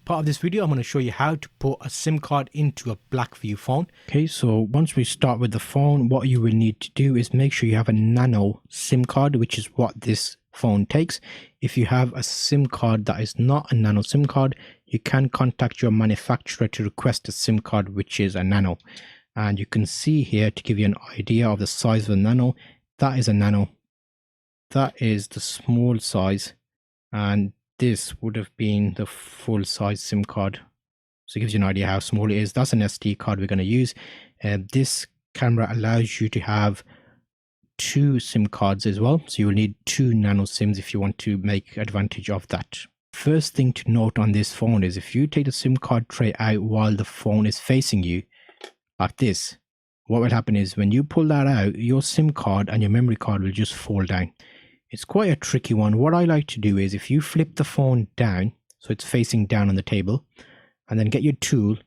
part of this video, I'm going to show you how to put a SIM card into a Blackview phone. Okay, so once we start with the phone, what you will need to do is make sure you have a Nano-SIM card, which is what this phone takes. If you have a SIM card that is not a Nano-SIM card, you can contact your manufacturer to request a SIM card which is a Nano. And you can see here, to give you an idea of the size of a Nano, that is a Nano. That is the small size, and this would have been the full size SIM card. So it gives you an idea how small it is. That's an SD card we're going to use. This camera allows you to have 2 SIM cards as well. So you'll need 2 Nano SIMs if you want to make advantage of that. First thing to note on this phone is if you take the SIM card tray out while the phone is facing you, like this, what will happen is when you pull that out, your SIM card and your memory card will just fall down. It's quite a tricky one. What I like to do is if you flip the phone down, so it's facing down on the table, and then get your tool,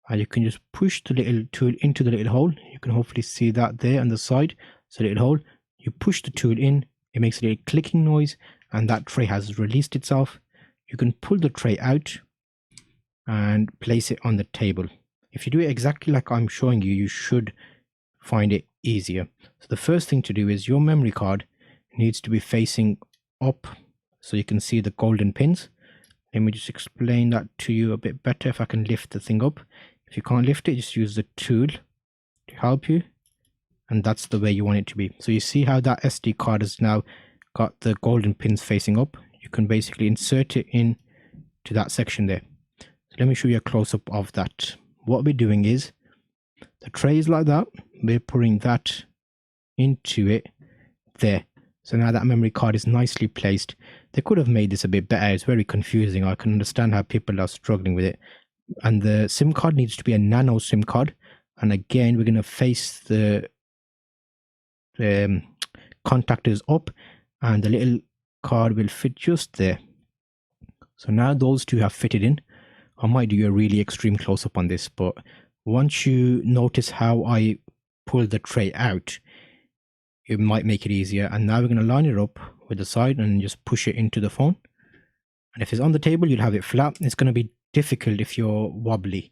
and you can just push the little tool into the little hole. You can hopefully see that there on the side. So little hole, you push the tool in, it makes a little clicking noise, and that tray has released itself. You can pull the tray out and place it on the table. If you do it exactly like I'm showing you, you should find it easier. So the first thing to do is your memory card needs to be facing up so you can see the golden pins. Let me just explain that to you a bit better if I can lift the thing up. If you can't lift it, just use the tool to help you, and that's the way you want it to be. So you see how that SD card has now got the golden pins facing up. You can basically insert it in to that section there. So let me show you a close-up of that. What we're doing is the tray is like that. We're putting that into it there. So now that memory card is nicely placed. They could have made this a bit better. It's very confusing. I can understand how people are struggling with it. And the SIM card needs to be a Nano SIM card. And again, we're going to face the contactors up, and the little card will fit just there. So now those two have fitted in. I might do a really extreme close-up on this, but once you notice how I pull the tray out, it might make it easier. And now we're going to line it up with the side and just push it into the phone. And if it's on the table, you'll have it flat. It's going to be difficult if you're wobbly.